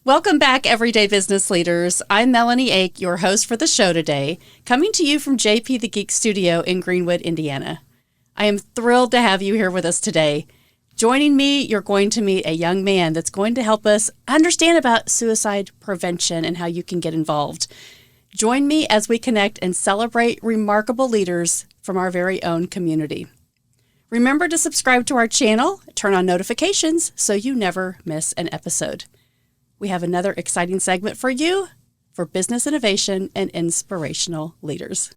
Welcome back, everyday business leaders. I'm Melanie Ake, your host for the show today, coming to you from JP the Geek Studio in Greenwood, Indiana. I am thrilled to have you here with us today. Joining me, you're going to meet a young man that's going to help us understand about suicide prevention and how you can get involved. Join me as we connect and celebrate remarkable leaders from our very own community. Remember to subscribe to our channel, turn on notifications so you never miss an episode. We have another exciting segment for you for business innovation and inspirational leaders.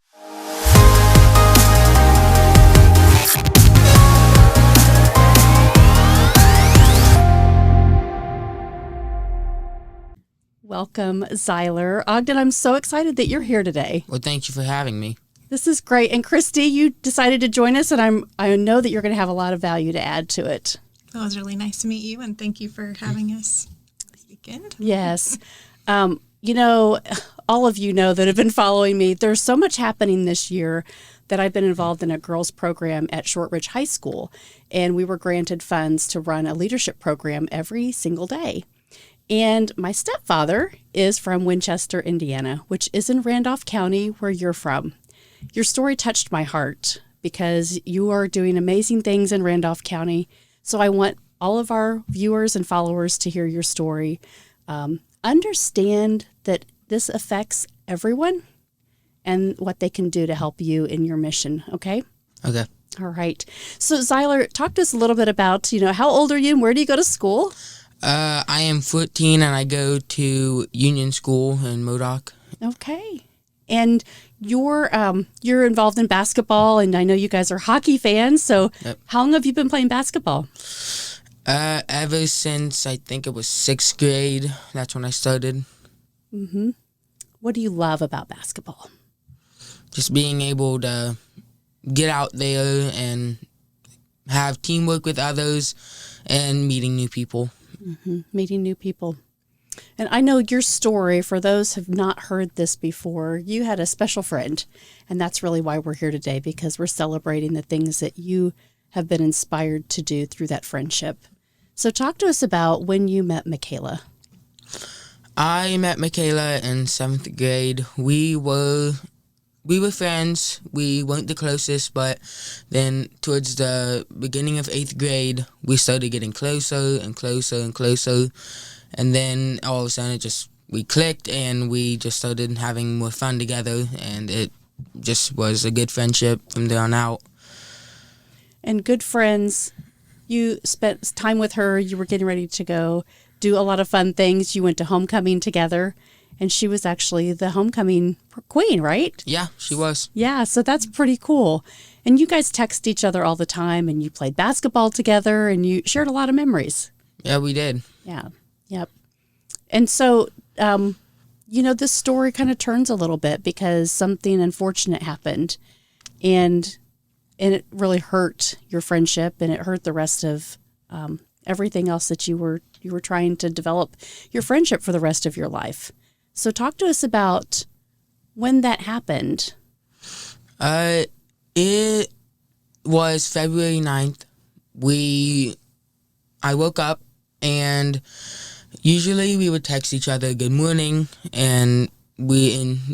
Welcome, Zyler Ogden. I'm so excited that you're here today. Well, thank you for having me. This is great. And Christie, you decided to join us, and I know that you're going to have a lot of value to add to it. Well, it was really nice to meet you, and thank you for having us. Yes. All of you know that have been following me. There's so much happening this year that I've been involved in a girls program at Shortridge High School, and we were granted funds to run a leadership program every single day. And my stepfather is from Winchester, Indiana, which is in Randolph County, where you're from. Your story touched my heart because you are doing amazing things in Randolph County. So I want all of our viewers and followers to hear your story. Understand that this affects everyone and what they can do to help you in your mission, okay? Okay. All right. So, Zyler, talk to us a little bit about, how old are you and where do you go to school? I am 14 and I go to Union School in Modoc. Okay. And you're involved in basketball, and I know you guys are hockey fans, so Yep. How long have you been playing basketball? Ever since I think it was 6th grade. That's when I started. Mm-hmm. What do you love about basketball? Just being able to get out there and have teamwork with others and meeting new people. Mm-hmm. Meeting new people. And I know your story, for those who have not heard this before, you had a special friend, and that's really why we're here today, because we're celebrating the things that you have been inspired to do through that friendship. So talk to us about when you met Mackaillah. I met Mackaillah in 7th grade. We were friends. We weren't the closest, but then towards the beginning of 8th grade, we started getting closer and closer and closer. And then all of a sudden we clicked and we just started having more fun together, and it just was a good friendship from there on out. And good friends, you spent time with her, you were getting ready to go do a lot of fun things. You went to homecoming together, and she was actually the homecoming queen, right? Yeah, she was. Yeah, so that's pretty cool. And you guys text each other all the time, and you played basketball together, and you shared a lot of memories. Yeah, we did. Yeah, yep. And so, this story kind of turns a little bit because something unfortunate happened, and it really hurt your friendship, and it hurt the rest of everything else that you were trying to develop your friendship for the rest of your life. So talk to us about when that happened. It was February 9th. I woke up, and usually we would text each other good morning, and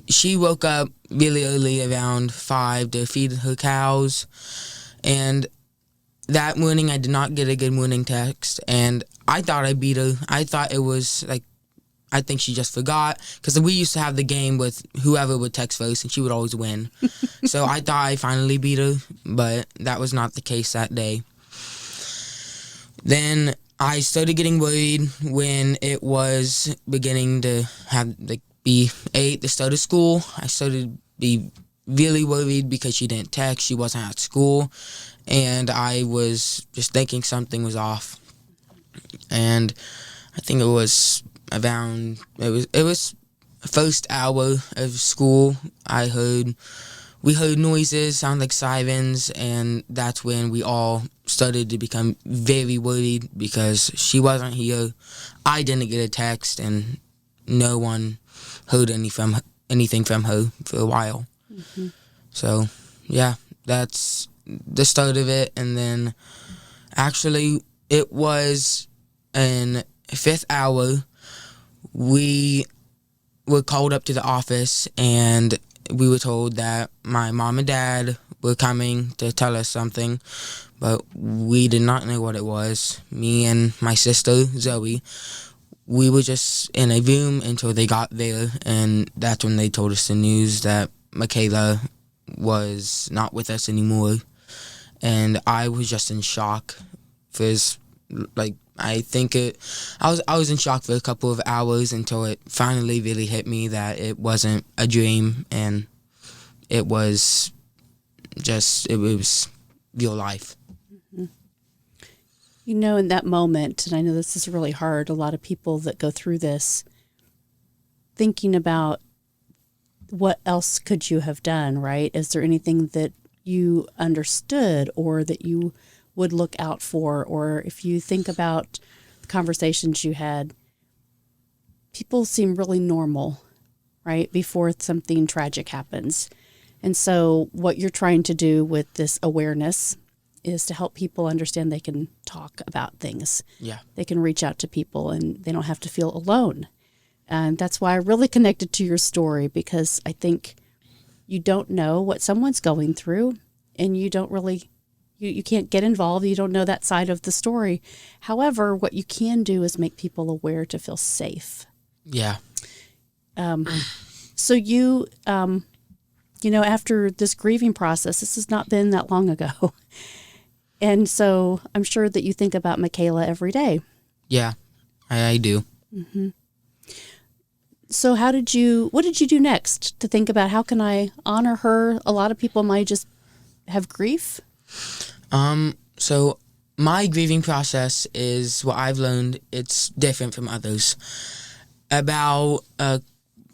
she woke up really early around 5 to feed her cows, and that morning I did not get a good morning text, and I thought I beat her. I thought it was I think she just forgot, because we used to have the game with whoever would text first, and she would always win. So I thought I finally beat her, but that was not the case that day. Then I started getting worried when it was beginning to be 8, the start of school. I started to be really worried because she didn't text, she wasn't at school, and I was just thinking something was off. And I think it was first hour of school. We heard noises, sound like sirens, and that's when we all started to become very worried because she wasn't here. I didn't get a text, and no one heard anything from her for a while. Mm-hmm. So, yeah, that's the start of it. And then, actually, it was in 5th hour. we were called up to the office, and we were told that my mom and dad were coming to tell us something, but we did not know what it was. Me and my sister, Zoe, we were just in a room until they got there, and that's when they told us the news that Mackaillah was not with us anymore. And I was just in shock for I was in shock for a couple of hours until it finally really hit me that it wasn't a dream, and it was real life. Mm-hmm. In that moment, and I know this is really hard, a lot of people that go through this, thinking about what else could you have done, right? Is there anything that you understood or that you would look out for? Or if you think about the conversations you had, people seem really normal, right, before something tragic happens. And so what you're trying to do with this awareness is to help people understand they can talk about things. Yeah. They can reach out to people and they don't have to feel alone. And that's why I really connected to your story, because I think you don't know what someone's going through, and you don't really, you can't get involved. You don't know that side of the story. However, what you can do is make people aware to feel safe. Yeah. So you, after this grieving process, this has not been that long ago. And so I'm sure that you think about Mackaillah every day. Yeah, I do. Mm-hmm. So what did you do next to think about how can I honor her? A lot of people might just have grief. So my grieving process is what I've learned. It's different from others. I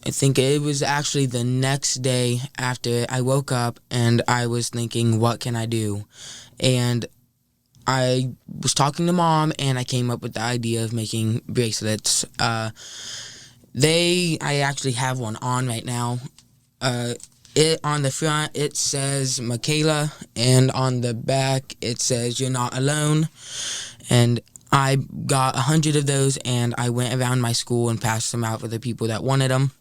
think it was actually the next day after I woke up, and I was thinking, what can I do? And I was talking to Mom, and I came up with the idea of making bracelets. I actually have one on right now. On the front, it says Mackaillah, and on the back, it says you're not alone. And I got 100 of those, and I went around my school and passed them out for the people that wanted them.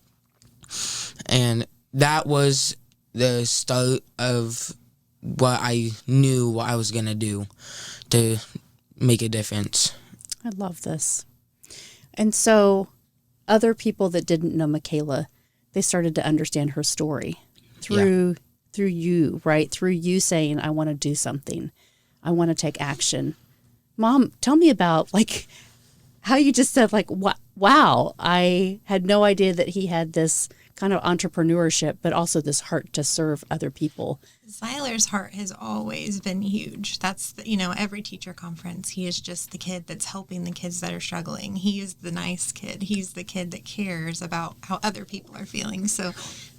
And that was the start of what I knew what I was going to do to make a difference. I love this. And so other people that didn't know Mackaillah, they started to understand her story through you, right? Through you saying, I want to do something. I want to take action. Mom, tell me about how you just said wow, I had no idea that he had this kind of entrepreneurship, but also this heart to serve other people. Zyler's heart has always been huge. That's, every teacher conference, he is just the kid that's helping the kids that are struggling. He is the nice kid. He's the kid that cares about how other people are feeling. So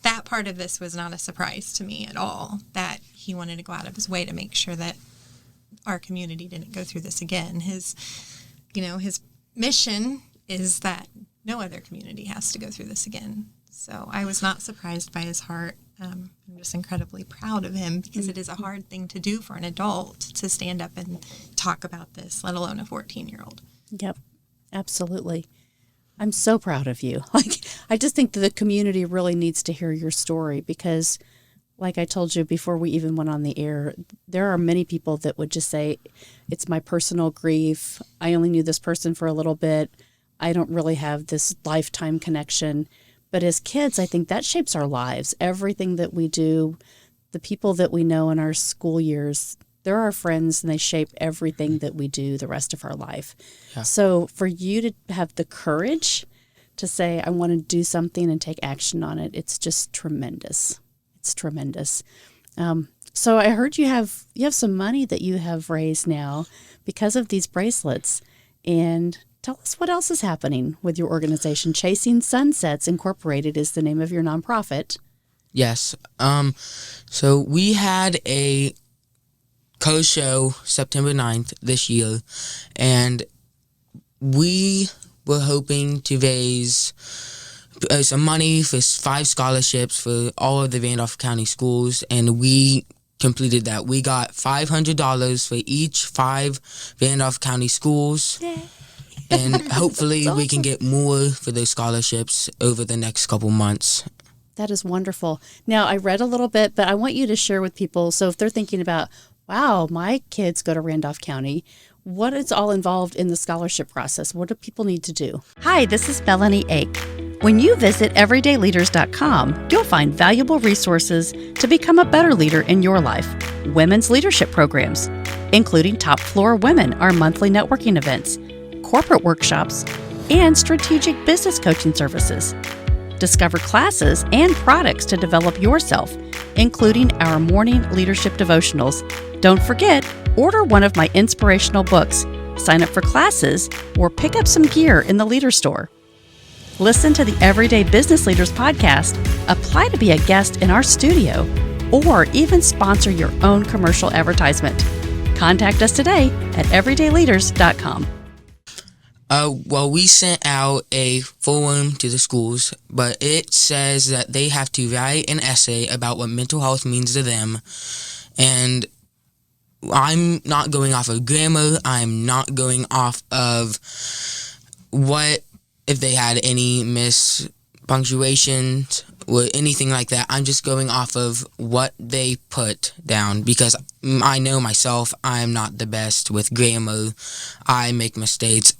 that part of this was not a surprise to me at all, that he wanted to go out of his way to make sure that our community didn't go through this again. His mission is that no other community has to go through this again. So I was not surprised by his heart. I'm just incredibly proud of him, because it is a hard thing to do for an adult to stand up and talk about this, let alone a 14-year-old. Yep, absolutely. I'm so proud of you. I just think that the community really needs to hear your story, because like I told you before we even went on the air, there are many people that would just say, it's my personal grief. I only knew this person for a little bit. I don't really have this lifetime connection. But as kids, I think that shapes our lives. Everything that we do, the people that we know in our school years, they're our friends, and they shape everything that we do the rest of our life. Yeah. So for you to have the courage to say, I want to do something and take action on it, it's just tremendous. It's tremendous. So I heard you have some money that you have raised now because of these bracelets. And tell us what else is happening with your organization. Chasing Sunsets Incorporated is the name of your nonprofit. Yes. So we had a co-show September 9th this year, and we were hoping to raise some money for 5 scholarships for all of the Randolph County schools, and we completed that. We got $500 for each 5 Randolph County schools. Yay. And hopefully we can get more for those scholarships over the next couple months. That is wonderful. Now, I read a little bit, but I want you to share with people. So if they're thinking about, wow, my kids go to Randolph County, what is all involved in the scholarship process? What do people need to do? Hi, this is Melanie Ake. When you visit everydayleaders.com, you'll find valuable resources to become a better leader in your life. Women's leadership programs, including Top Floor Women, our monthly networking events, corporate workshops, and strategic business coaching services. Discover classes and products to develop yourself, including our morning leadership devotionals. Don't forget, order one of my inspirational books, sign up for classes, or pick up some gear in the Leader Store. Listen to the Everyday Business Leaders podcast, apply to be a guest in our studio, or even sponsor your own commercial advertisement. Contact us today at everydayleaders.com. Well, we sent out a form to the schools, but it says that they have to write an essay about what mental health means to them. And I'm not going off of grammar. I'm not going off of what, if they had any mispunctuations or anything like that. I'm just going off of what they put down, because I know myself, I'm not the best with grammar. I make mistakes.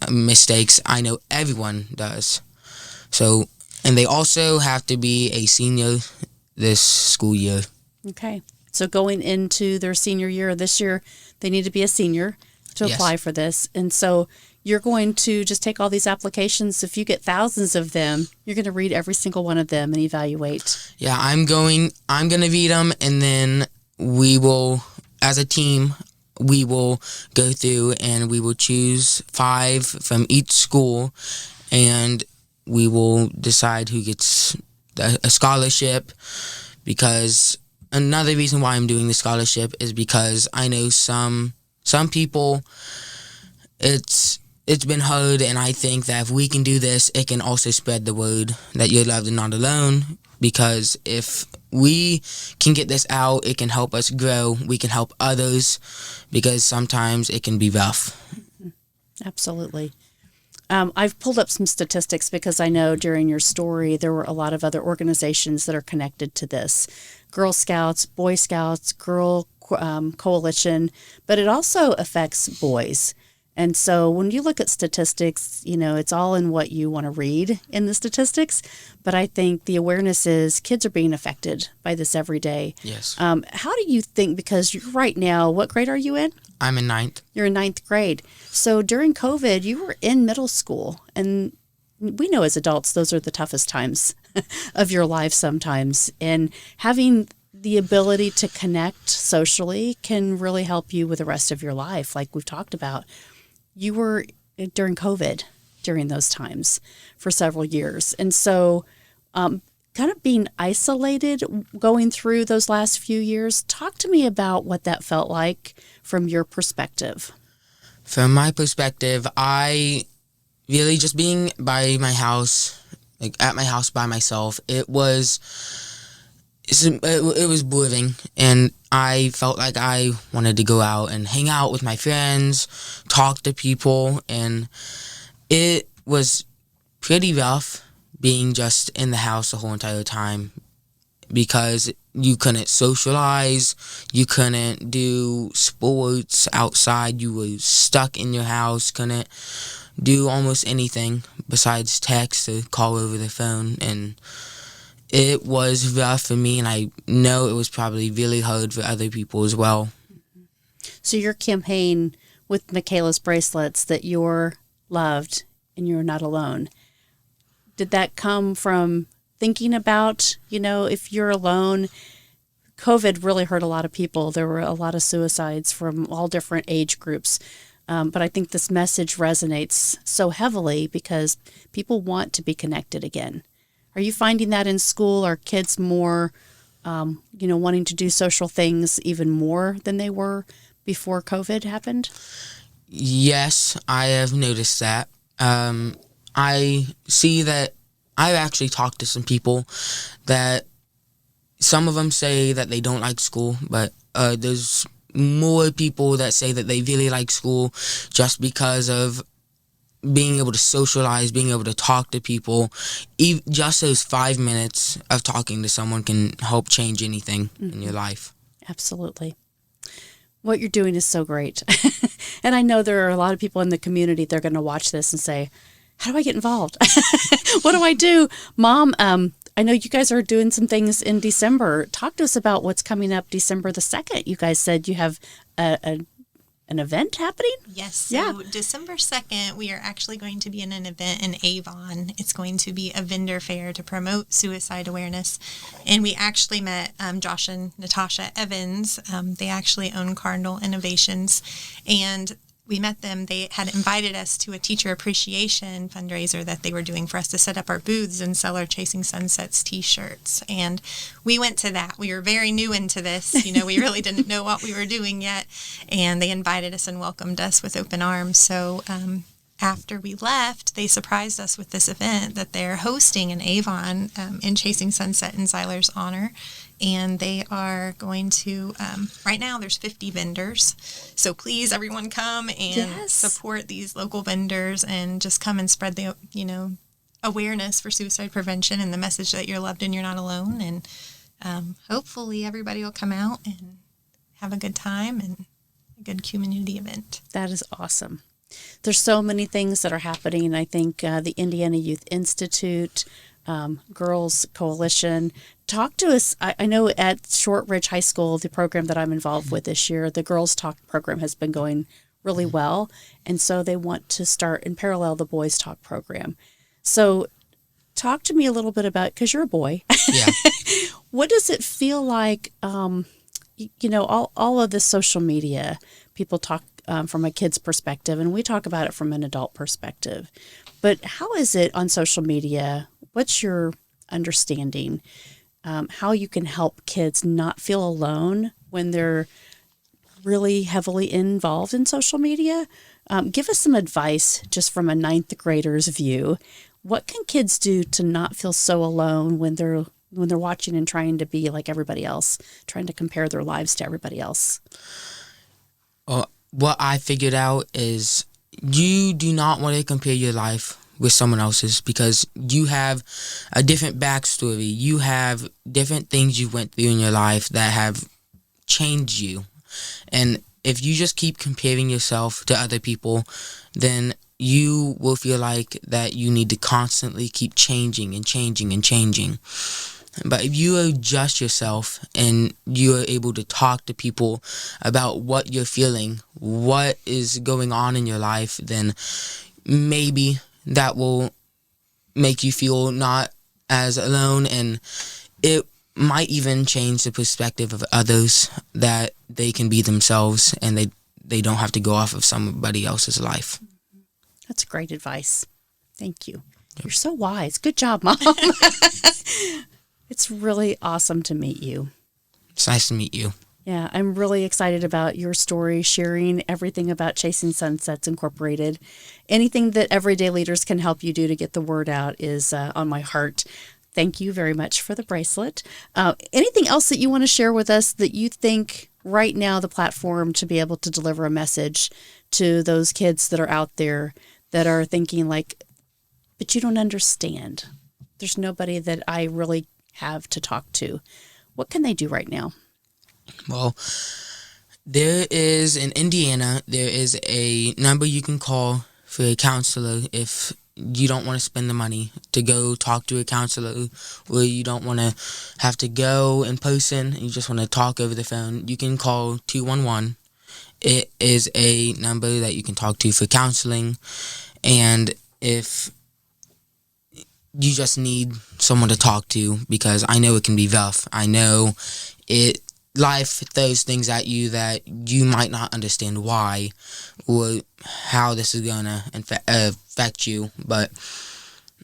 I know everyone does. So, and they also have to be a senior this school year. Okay. So going into their senior year this year, they need to be a senior to apply for this. And so you're going to just take all these applications. If you get thousands of them, you're going to read every single one of them and evaluate. Yeah, I'm going to read them, and then we will, as a team, we will go through and we will choose 5 from each school, and we will decide who gets a scholarship. Because another reason why I'm doing the scholarship is because I know some people, it's been hard, and I think that if we can do this, it can also spread the word that you're loved and not alone. Because if we can get this out, it can help us grow. We can help others, because sometimes it can be rough. Absolutely. I've pulled up some statistics because I know during your story there were a lot of other organizations that are connected to this. Girl Scouts, Boy Scouts, Girl Coalition, but it also affects boys. And so when you look at statistics, you know, it's all in what you want to read in the statistics. But I think the awareness is kids are being affected by this every day. Yes. How do you think, because you're right now, what grade are you in? I'm in 9th. You're in 9th grade. So during COVID, you were in middle school. And we know as adults, those are the toughest times of your life sometimes. And having the ability to connect socially can really help you with the rest of your life, like we've talked about. You were during COVID during those times for several years. And so kind of being isolated going through those last few years, talk to me about what that felt like from your perspective. From my perspective, I really just being by my house, like at my house by myself, it was boring, and I felt like I wanted to go out and hang out with my friends, talk to people, and it was pretty rough being just in the house the whole entire time, because you couldn't socialize, you couldn't do sports outside, you were stuck in your house, couldn't do almost anything besides text or call over the phone, and it was rough for me, and I know it was probably really hard for other people as well. So your campaign with Mackayillah's bracelets, that you're loved and you're not alone, did that come from thinking about, you know, if you're alone? COVID really hurt a lot of people. There were a lot of suicides from all different age groups. But I think this message resonates so heavily because people want to be connected again. Are you finding that in school? Are kids more, wanting to do social things even more than they were before COVID happened? Yes, I have noticed that. I see that I've actually talked to some people that some of them say that they don't like school, but there's more people that say that they really like school just because of being able to socialize, being able to talk to people, just those 5 minutes of talking to someone can help change anything in your life. Absolutely. What you're doing is so great. And I know there are a lot of people in the community, they're going to watch this and say, how do I get involved? What do I do? Mom, I know you guys are doing some things in December. Talk to us about what's coming up December the 2nd. You guys said you have an event happening? Yes. So December 2nd, we are actually going to be in an event in Avon. It's going to be a vendor fair to promote suicide awareness. And we actually met Josh and Natasha Evans. They actually own Cardinal Innovations. And we met them. They had invited us to a teacher appreciation fundraiser that they were doing for us to set up our booths and sell our Chasing Sunsets t-shirts. And we went to that. We were very new into this. You know, we really didn't know what we were doing yet. And they invited us and welcomed us with open arms. So after we left, they surprised us with this event that they're hosting in Avon in Chasing Sunset in Zyler's honor. And they are going to, right now there's 50 vendors. So please, everyone come and support these local vendors and just come and spread the, awareness for suicide prevention and the message that you're loved and you're not alone. And hopefully everybody will come out and have a good time and a good community event. That is awesome. There's so many things that are happening. I think the Indiana Youth Institute, Girls Coalition. Talk to us. I know at Shortridge High School, the program that I'm involved with this year, the Girls Talk program has been going really well. And so they want to start in parallel the Boys Talk program. So talk to me a little bit about, because you're a boy. Yeah. What does it feel like, all of this social media, people talk from a kid's perspective, and we talk about it from an adult perspective. But how is it on social media? What's your understanding? How you can help kids not feel alone when they're really heavily involved in social media? Give us some advice just from a 9th grader's view. What can kids do to not feel so alone when they're watching and trying to be like everybody else, trying to compare their lives to everybody else? What I figured out is you do not want to compare your life with someone else's, because you have a different backstory. You have different things you went through in your life that have changed you. And if you just keep comparing yourself to other people, then you will feel like that you need to constantly keep changing and changing and changing. But if you adjust yourself and you are able to talk to people about what you're feeling, what is going on in your life, then maybe that will make you feel not as alone, and it might even change the perspective of others, that they can be themselves and they don't have to go off of somebody else's life. That's great advice. Thank you. Yep. You're so wise. Good job, Mom. It's really awesome to meet you. It's nice to meet you. Yeah, I'm really excited about your story, sharing everything about Chasing Sunsets Incorporated. Anything that everyday leaders can help you do to get the word out is on my heart. Thank you very much for the bracelet. Anything else that you want to share with us that you think right now the platform to be able to deliver a message to those kids that are out there that are thinking like, but you don't understand. There's nobody that I really have to talk to. What can they do right now? Well, there is, in Indiana, there is a number you can call for a counselor if you don't want to spend the money to go talk to a counselor, or you don't want to have to go in person and you just want to talk over the phone. You can call 211. It is a number that you can talk to for counseling, and if you just need someone to talk to, because I know it can be rough. I know life throws things at you that you might not understand why or how this is going to affect you. But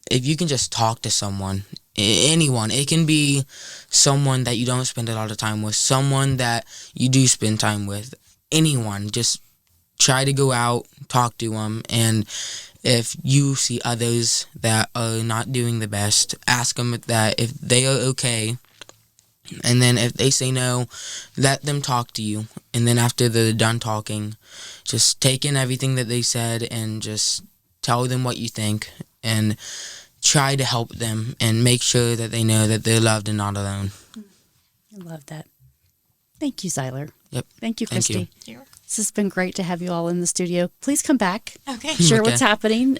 if you can just talk to someone, anyone, it can be someone that you don't spend a lot of time with, someone that you do spend time with, anyone, just try to go out, talk to them. And if you see others that are not doing the best, ask them that if they are okay. And then if they say no, let them talk to you. And then after they're done talking, just take in everything that they said and just tell them what you think, and try to help them and make sure that they know that they're loved and not alone. I love that. Thank you, Zyler. Yep. Thank you, Thank Christy. you. This has been great to have you all in the studio. Please come back. Okay. Share Okay. what's happening.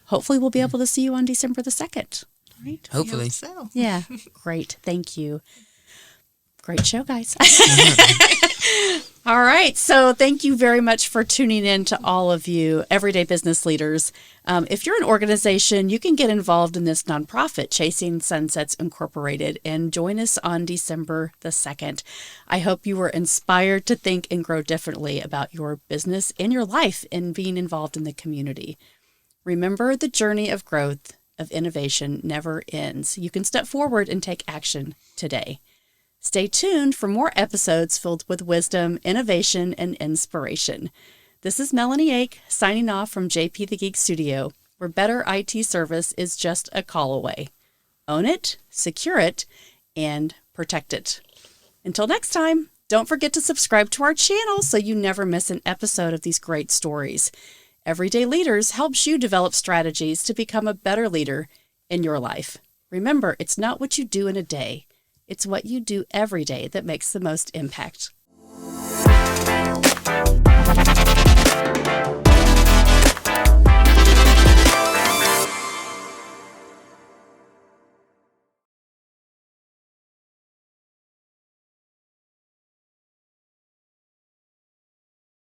Hopefully we'll be able to see you on December the 2nd. All right. Hopefully. So. Yeah. Great. Thank you. Great show, guys. All right. So thank you very much for tuning in to all of you, everyday business leaders. If you're an organization, you can get involved in this nonprofit, Chasing Sunsets Incorporated, and join us on December the 2nd. I hope you were inspired to think and grow differently about your business and your life in being involved in the community. Remember, the journey of growth, of innovation never ends. You can step forward and take action today. Stay tuned for more episodes filled with wisdom, innovation, and inspiration. This is Melanie Ake signing off from JP the Geek Studio, where better IT service is just a call away. Own it, secure it, and protect it. Until next time, don't forget to subscribe to our channel so you never miss an episode of these great stories. Everyday Leaders helps you develop strategies to become a better leader in your life. Remember, it's not what you do in a day. It's what you do every day that makes the most impact